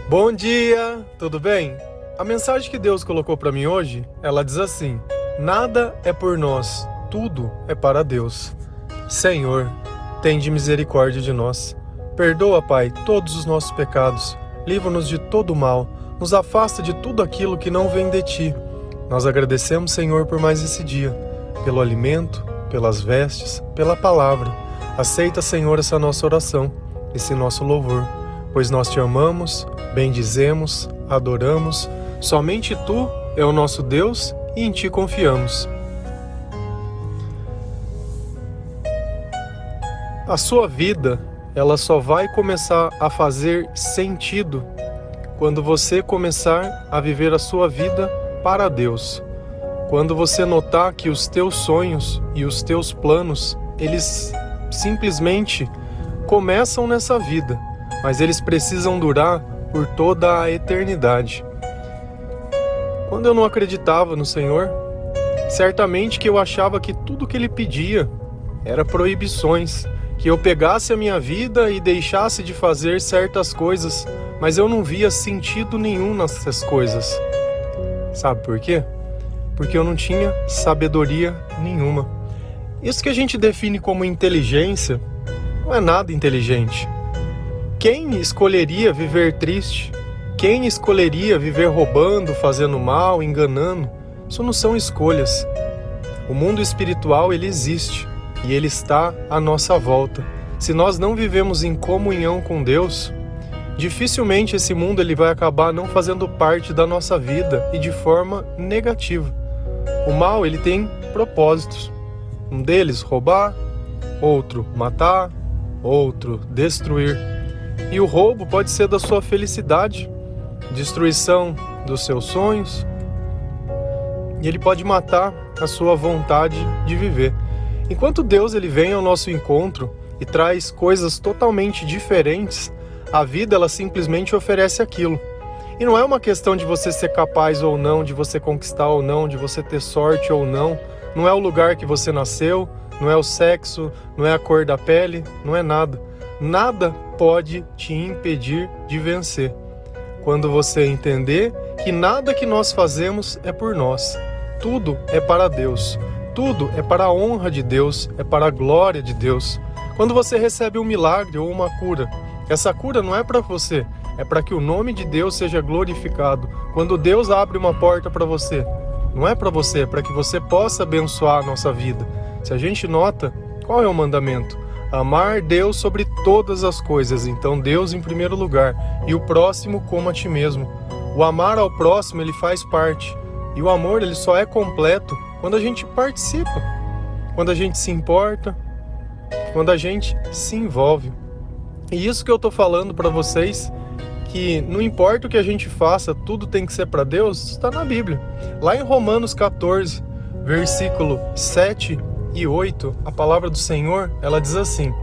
Bom dia, tudo bem? A mensagem que Deus colocou para mim hoje, ela diz assim: nada é por nós, tudo é para Deus. Senhor, tende misericórdia de nós. Perdoa, Pai, todos os nossos pecados. Livra-nos de todo o mal. Nos afasta de tudo aquilo que não vem de Ti. Nós agradecemos, Senhor, por mais esse dia, pelo alimento, pelas vestes, pela palavra. Aceita, Senhor, essa nossa oração, esse nosso louvor, pois nós Te amamos, bendizemos, adoramos. Somente Tu é o nosso Deus e em Ti confiamos. A sua vida, ela só vai começar a fazer sentido quando você começar a viver a sua vida para Deus. Quando você notar que os teus sonhos e os teus planos, eles simplesmente começam nessa vida, mas eles precisam durar por toda a eternidade. Quando eu não acreditava no Senhor, certamente que eu achava que tudo que Ele pedia era proibições, que eu pegasse a minha vida e deixasse de fazer certas coisas, mas eu não via sentido nenhum nessas coisas. Sabe por quê? Porque eu não tinha sabedoria nenhuma. Isso que a gente define como inteligência não é nada inteligente. Quem escolheria viver triste? Quem escolheria viver roubando, fazendo mal, enganando? Isso não são escolhas. O mundo espiritual, ele existe e ele está à nossa volta. Se nós não vivemos em comunhão com Deus, dificilmente esse mundo ele vai acabar não fazendo parte da nossa vida e de forma negativa. O mal, ele tem propósitos. Um deles, roubar, outro, matar, outro, destruir. E o roubo pode ser da sua felicidade, destruição dos seus sonhos, e ele pode matar a sua vontade de viver. Enquanto Deus ele vem ao nosso encontro e traz coisas totalmente diferentes, a vida ela simplesmente oferece aquilo. E não é uma questão de você ser capaz ou não, de você conquistar ou não, de você ter sorte ou não. Não é o lugar que você nasceu, não é o sexo, não é a cor da pele, não é nada. Nada pode te impedir de vencer. Quando você entender que nada que nós fazemos é por nós. Tudo é para Deus. Tudo é para a honra de Deus, é para a glória de Deus. Quando você recebe um milagre ou uma cura, essa cura não é para você, é para que o nome de Deus seja glorificado. Quando Deus abre uma porta para você, não é para você, é para que você possa abençoar a nossa vida. Se a gente nota, qual é o mandamento? Amar Deus sobre todas as coisas. Então Deus em primeiro lugar e o próximo como a ti mesmo. O amar ao próximo ele faz parte. E o amor ele só é completo quando a gente participa, quando a gente se importa, quando a gente se envolve. E isso que eu tô falando para vocês, que não importa o que a gente faça, tudo tem que ser para Deus, está na Bíblia. Lá em Romanos 14, versículo 7 e 8, a palavra do Senhor, ela diz assim: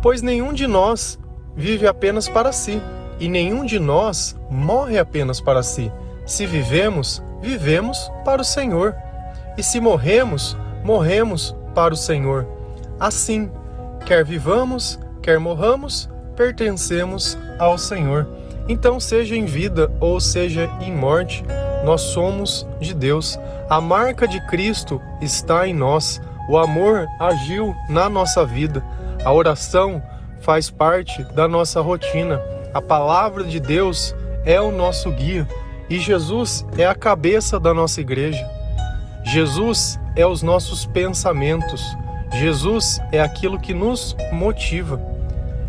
pois nenhum de nós vive apenas para si, e nenhum de nós morre apenas para si. Se vivemos, vivemos para o Senhor. E se morremos, morremos para o Senhor. Assim, quer vivamos, quer morramos, pertencemos ao Senhor. Então, seja em vida ou seja em morte, nós somos de Deus. A marca de Cristo está em nós. O amor agiu na nossa vida. A oração faz parte da nossa rotina. A palavra de Deus é o nosso guia. E Jesus é a cabeça da nossa igreja. Jesus é os nossos pensamentos. Jesus é aquilo que nos motiva.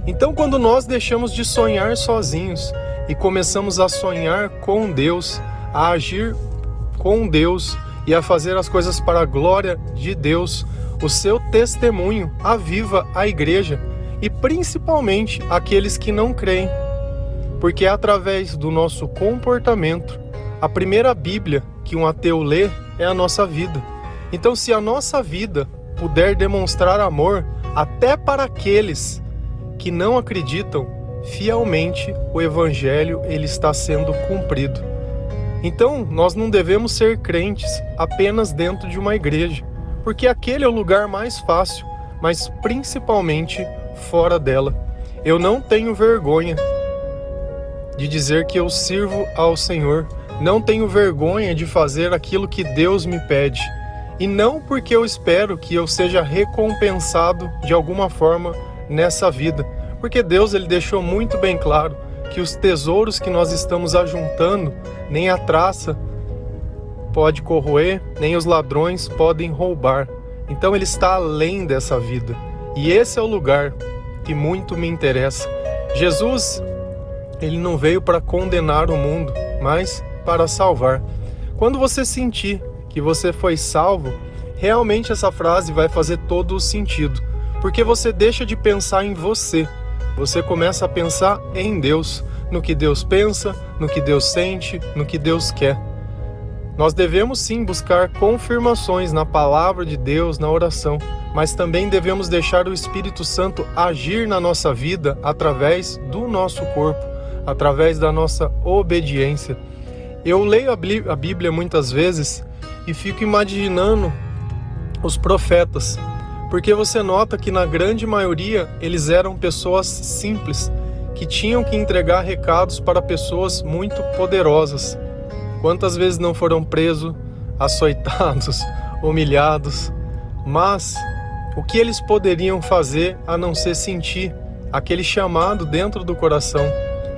Então, quando nós deixamos de sonhar sozinhos e começamos a sonhar com Deus, a agir com Deus e a fazer as coisas para a glória de Deus, o seu testemunho aviva a igreja e principalmente aqueles que não creem. Porque é através do nosso comportamento. A primeira Bíblia que um ateu lê é a nossa vida. Então, se a nossa vida puder demonstrar amor até para aqueles que não acreditam, fielmente o Evangelho ele está sendo cumprido. Então, nós não devemos ser crentes apenas dentro de uma igreja, porque aquele é o lugar mais fácil, mas principalmente fora dela. Eu não tenho vergonha de dizer que eu sirvo ao Senhor. Não tenho vergonha de fazer aquilo que Deus me pede. E não porque eu espero que eu seja recompensado de alguma forma nessa vida. Porque Deus ele deixou muito bem claro que os tesouros que nós estamos ajuntando, nem a traça pode corroer, nem os ladrões podem roubar. Então ele está além dessa vida. E esse é o lugar que muito me interessa. Jesus, ele não veio para condenar o mundo, mas para salvar. Quando você sentir que você foi salvo, realmente essa frase vai fazer todo o sentido. Porque você deixa de pensar em você. Você começa a pensar em Deus, no que Deus pensa, no que Deus sente, no que Deus quer. Nós devemos sim buscar confirmações na palavra de Deus, na oração, mas também devemos deixar o Espírito Santo agir na nossa vida através do nosso corpo, através da nossa obediência. Eu leio a Bíblia muitas vezes e fico imaginando os profetas, porque você nota que na grande maioria eles eram pessoas simples, que tinham que entregar recados para pessoas muito poderosas. Quantas vezes não foram presos, açoitados, humilhados, mas o que eles poderiam fazer a não ser sentir aquele chamado dentro do coração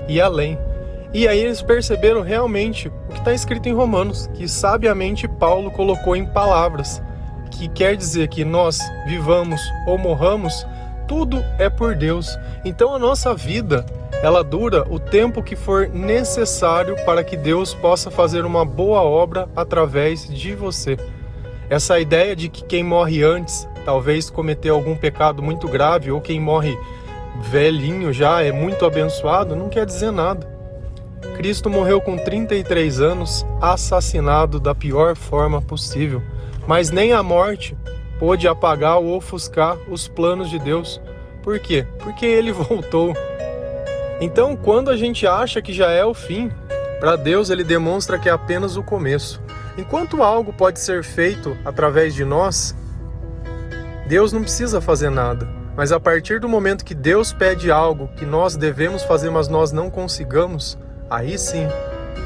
e além? E aí eles perceberam realmente o que está escrito em Romanos, que sabiamente Paulo colocou em palavras, que quer dizer que nós vivamos ou morramos, tudo é por Deus. Então a nossa vida, ela dura o tempo que for necessário para que Deus possa fazer uma boa obra através de você. Essa ideia de que quem morre antes talvez cometeu algum pecado muito grave, ou quem morre velhinho já é muito abençoado, não quer dizer nada. Cristo morreu com 33 anos, assassinado da pior forma possível, mas nem a morte pôde apagar ou ofuscar os planos de Deus. Por quê? Porque ele voltou. Então, quando a gente acha que já é o fim, para Deus ele demonstra que é apenas o começo. Enquanto algo pode ser feito através de nós, Deus não precisa fazer nada. Mas a partir do momento que Deus pede algo que nós devemos fazer, mas nós não consigamos, aí sim,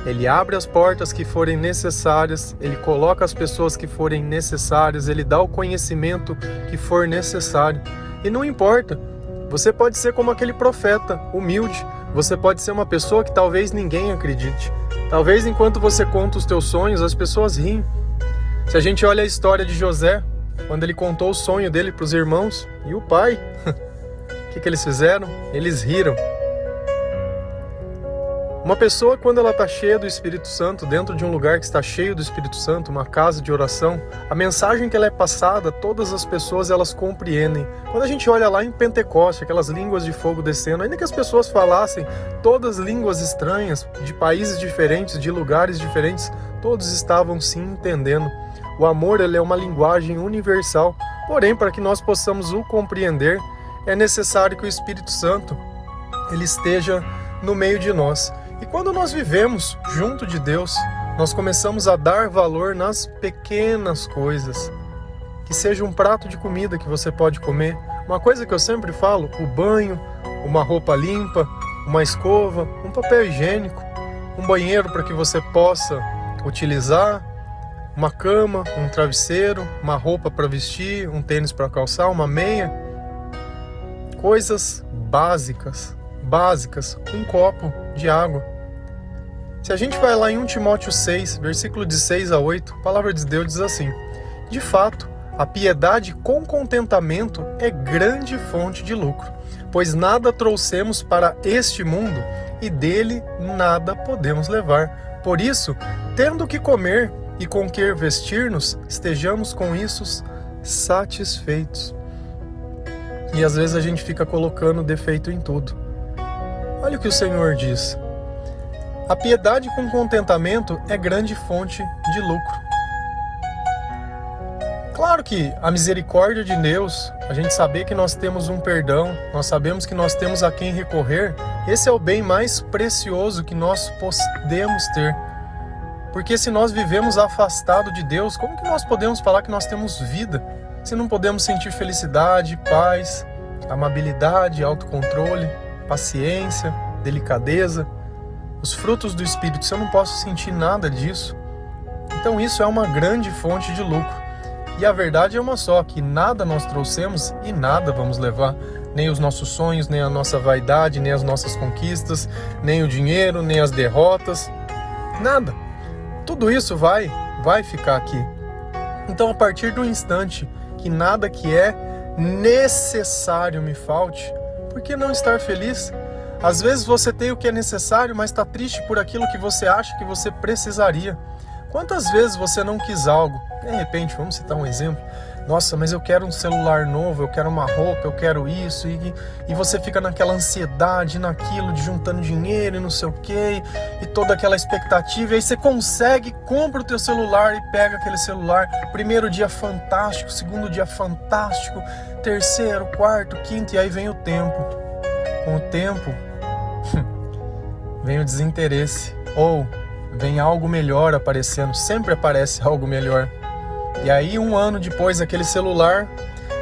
Ele abre as portas que forem necessárias, Ele coloca as pessoas que forem necessárias, Ele dá o conhecimento que for necessário. E não importa, você pode ser como aquele profeta, humilde. Você pode ser uma pessoa que talvez ninguém acredite. Talvez enquanto você conta os teus sonhos, as pessoas riem. Se a gente olha a história de José, quando ele contou o sonho dele para os irmãos e o pai, o que eles fizeram? Eles riram. Uma pessoa, quando ela está cheia do Espírito Santo, dentro de um lugar que está cheio do Espírito Santo, uma casa de oração, a mensagem que ela é passada, todas as pessoas elas compreendem. Quando a gente olha lá em Pentecoste, aquelas línguas de fogo descendo, ainda que as pessoas falassem todas línguas estranhas, de países diferentes, de lugares diferentes, todos estavam se entendendo. O amor ele é uma linguagem universal, porém, para que nós possamos o compreender, é necessário que o Espírito Santo ele esteja no meio de nós. E quando nós vivemos junto de Deus, nós começamos a dar valor nas pequenas coisas. Que seja um prato de comida que você pode comer. Uma coisa que eu sempre falo, o banho, uma roupa limpa, uma escova, um papel higiênico, um banheiro para que você possa utilizar, uma cama, um travesseiro, uma roupa para vestir, um tênis para calçar, uma meia. Coisas básicas, um copo de água. Se a gente vai lá em 1 Timóteo 6, versículo de 6 a 8, a palavra de Deus diz assim: de fato, a piedade com contentamento é grande fonte de lucro, pois nada trouxemos para este mundo e dele nada podemos levar. Por isso, tendo o que comer e com que vestir-nos, estejamos com isso satisfeitos. E às vezes a gente fica colocando defeito em tudo. Olha o que o Senhor diz. A piedade com contentamento é grande fonte de lucro. Claro que a misericórdia de Deus, a gente saber que nós temos um perdão, nós sabemos que nós temos a quem recorrer, esse é o bem mais precioso que nós podemos ter. Porque se nós vivemos afastado de Deus, como que nós podemos falar que nós temos vida? Se não podemos sentir felicidade, paz, amabilidade, autocontrole, paciência, delicadeza. os frutos do Espírito, se eu não posso sentir nada disso, então isso é uma grande fonte de lucro. E a verdade é uma só, que nada nós trouxemos e nada vamos levar. Nem os nossos sonhos, nem a nossa vaidade, nem as nossas conquistas, nem o dinheiro, nem as derrotas. Nada. Tudo isso vai ficar aqui. Então, a partir do instante que nada que é necessário me falte, por que não estar feliz? Às vezes você tem o que é necessário, mas está triste por aquilo que você acha que você precisaria. Quantas vezes você não quis algo? De repente, vamos citar um exemplo. Nossa, mas eu quero um celular novo, eu quero uma roupa, eu quero isso. E você fica naquela ansiedade, naquilo, de juntando dinheiro e não sei o quê. E toda aquela expectativa. E aí você consegue, compra o teu celular e pega aquele celular. Primeiro dia fantástico, segundo dia fantástico, terceiro, quarto, quinto. E aí vem o tempo. Com o tempo, vem o desinteresse. Ou vem algo melhor aparecendo. Sempre aparece algo melhor. E aí, um ano depois, aquele celular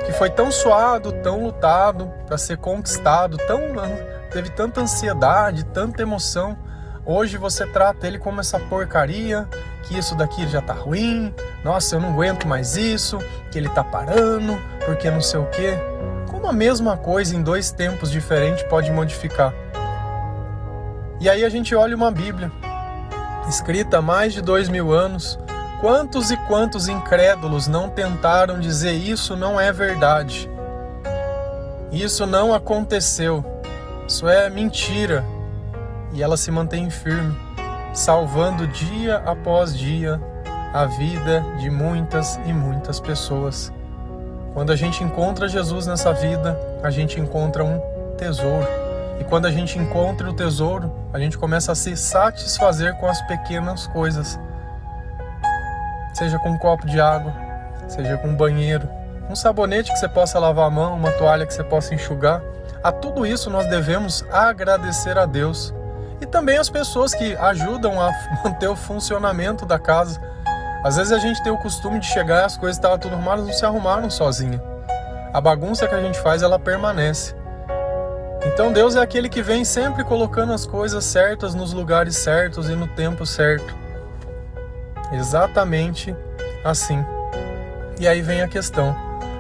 que foi tão suado, tão lutado para ser conquistado, teve tanta ansiedade, tanta emoção. Hoje você trata ele como essa porcaria, que isso daqui já tá ruim, nossa, eu não aguento mais isso, que ele tá parando, porque não sei o quê. Como a mesma coisa em dois tempos diferentes pode modificar? E aí a gente olha uma Bíblia, escrita há mais de 2000 anos, quantos e quantos incrédulos não tentaram dizer isso não é verdade, isso não aconteceu, isso é mentira, e ela se mantém firme, salvando dia após dia a vida de muitas e muitas pessoas. Quando a gente encontra Jesus nessa vida, a gente encontra um tesouro. E quando a gente encontra o tesouro, a gente começa a se satisfazer com as pequenas coisas. Seja com um copo de água, seja com um banheiro, um sabonete que você possa lavar a mão, uma toalha que você possa enxugar. A tudo isso nós devemos agradecer a Deus. E também as pessoas que ajudam a manter o funcionamento da casa. Às vezes a gente tem o costume de chegar e as coisas estavam tudo arrumadas, não se arrumaram sozinha. A bagunça que a gente faz, ela permanece. Então Deus é aquele que vem sempre colocando as coisas certas nos lugares certos e no tempo certo. Exatamente assim. E aí vem a questão.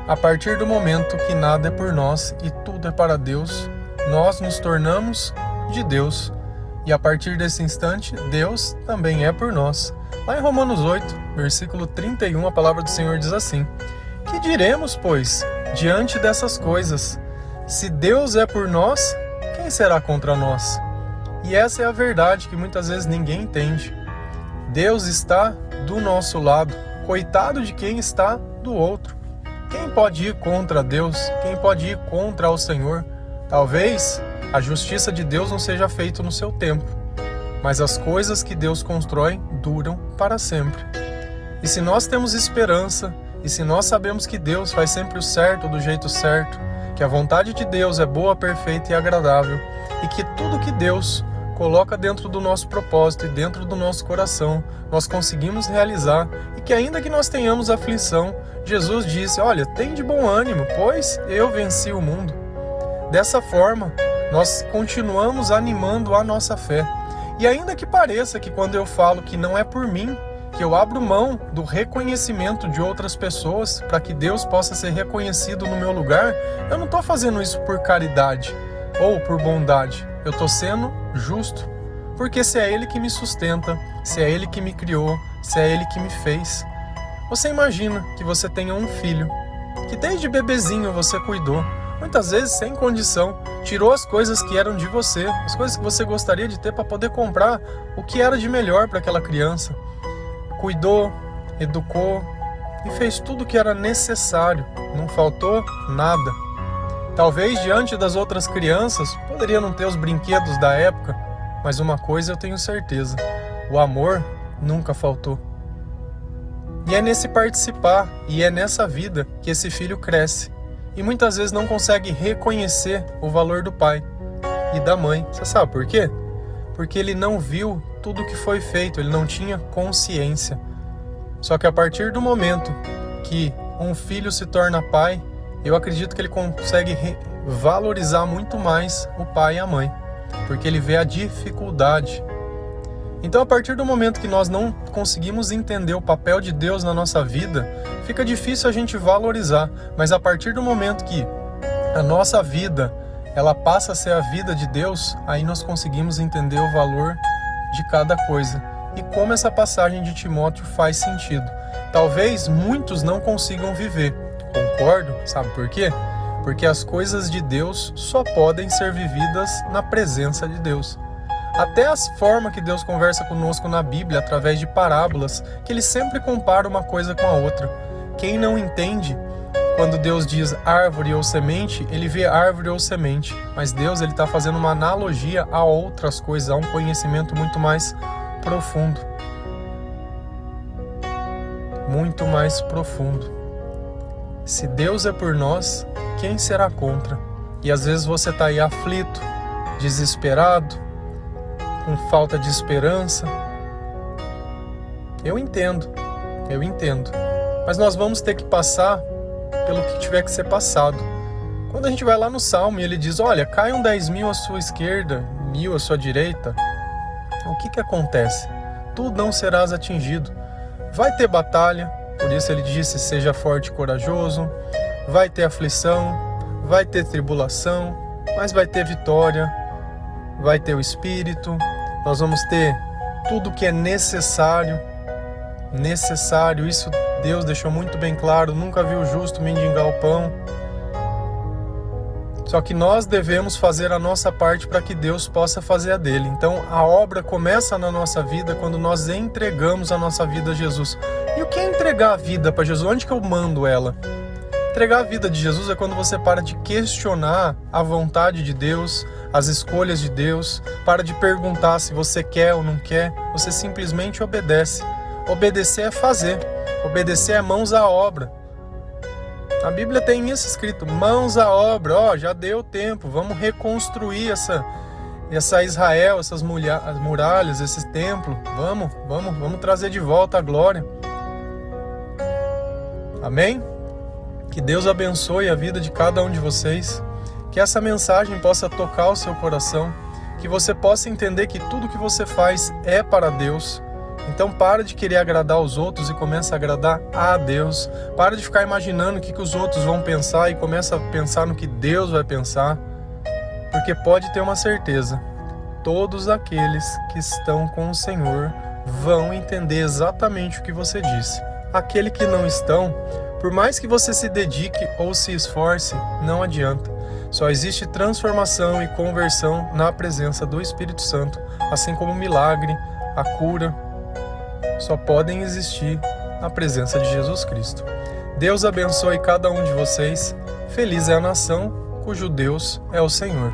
A partir do momento que nada é por nós e tudo é para Deus, nós nos tornamos de Deus. E a partir desse instante, Deus também é por nós. Lá em Romanos 8, versículo 31, a palavra do Senhor diz assim: que diremos, pois, diante dessas coisas? Se Deus é por nós, quem será contra nós? E essa é a verdade que muitas vezes ninguém entende. Deus está do nosso lado. Coitado de quem está do outro. Quem pode ir contra Deus? Quem pode ir contra o Senhor? Talvez a justiça de Deus não seja feita no seu tempo, mas as coisas que Deus constrói duram para sempre. E se nós temos esperança, e se nós sabemos que Deus faz sempre o certo do jeito certo, que a vontade de Deus é boa, perfeita e agradável, e que tudo que Deus coloca dentro do nosso propósito e dentro do nosso coração, nós conseguimos realizar, e que ainda que nós tenhamos aflição, Jesus disse: olha, tem de bom ânimo, pois eu venci o mundo. Dessa forma, nós continuamos animando a nossa fé. E ainda que pareça que quando eu falo que não é por mim, que eu abro mão do reconhecimento de outras pessoas para que Deus possa ser reconhecido no meu lugar, eu não estou fazendo isso por caridade ou por bondade. Eu estou sendo justo, porque se é Ele que me sustenta, se é Ele que me criou, se é Ele que me fez. Você imagina que você tenha um filho, que desde bebezinho você cuidou, muitas vezes sem condição, tirou as coisas que eram de você, as coisas que você gostaria de ter para poder comprar o que era de melhor para aquela criança. Cuidou, educou e fez tudo o que era necessário, não faltou nada. Talvez diante das outras crianças poderia não ter os brinquedos da época, mas uma coisa eu tenho certeza: o amor nunca faltou. E é nesse participar e é nessa vida que esse filho cresce e muitas vezes não consegue reconhecer o valor do pai e da mãe. Você sabe por quê? Porque ele não viu tudo o que foi feito, ele não tinha consciência. Só que a partir do momento que um filho se torna pai, eu acredito que ele consegue valorizar muito mais o pai e a mãe, porque ele vê a dificuldade Então, a partir do momento que nós não conseguimos entender o papel de Deus na nossa vida, fica difícil a gente valorizar. Mas a partir do momento que a nossa vida, ela passa a ser a vida de Deus, aí nós conseguimos entender o valor de cada coisa. E como essa passagem de Timóteo faz sentido. Talvez muitos não consigam viver. Concordo, sabe por quê? Porque as coisas de Deus só podem ser vividas na presença de Deus. Até a forma que Deus conversa conosco na Bíblia, através de parábolas, que Ele sempre compara uma coisa com a outra. Quem não entende, quando Deus diz árvore ou semente, ele vê árvore ou semente. Mas Deus está fazendo uma analogia a outras coisas, a um conhecimento muito mais profundo. Muito mais profundo. Se Deus é por nós, quem será contra? E às vezes você está aí aflito, desesperado, com falta de esperança. Eu entendo. Mas nós vamos ter que passar pelo que tiver que ser passado. Quando a gente vai lá no Salmo e ele diz, olha, caiam 10.000 à sua esquerda, 1.000 à sua direita, o que acontece? Tu não serás atingido. Vai ter batalha, por isso ele disse, seja forte e corajoso. Vai ter aflição, vai ter tribulação, mas vai ter vitória, vai ter o Espírito. Nós vamos ter tudo que é necessário, isso Deus deixou muito bem claro, nunca viu o justo mendigar o pão. Só que nós devemos fazer a nossa parte para que Deus possa fazer a dele. Então a obra começa na nossa vida quando nós entregamos a nossa vida a Jesus. E o que é entregar a vida para Jesus? Onde que eu mando ela? Entregar a vida de Jesus é quando você para de questionar a vontade de Deus, as escolhas de Deus, para de perguntar se você quer ou não quer, você simplesmente obedece. Obedecer é fazer, obedecer é mãos à obra. A Bíblia tem isso escrito, mãos à obra, já deu tempo, vamos reconstruir essa Israel, essas muralhas, esse templo, vamos trazer de volta a glória. Amém? Que Deus abençoe a vida de cada um de vocês, que essa mensagem possa tocar o seu coração, que você possa entender que tudo que você faz é para Deus. Então para de querer agradar os outros e começa a agradar a Deus. Para de ficar imaginando o que os outros vão pensar e começa a pensar no que Deus vai pensar. Porque pode ter uma certeza, todos aqueles que estão com o Senhor vão entender exatamente o que você disse. Aquele que não estão, por mais que você se dedique ou se esforce, não adianta. Só existe transformação e conversão na presença do Espírito Santo, assim como o milagre, a cura, só podem existir na presença de Jesus Cristo. Deus abençoe cada um de vocês. Feliz é a nação cujo Deus é o Senhor.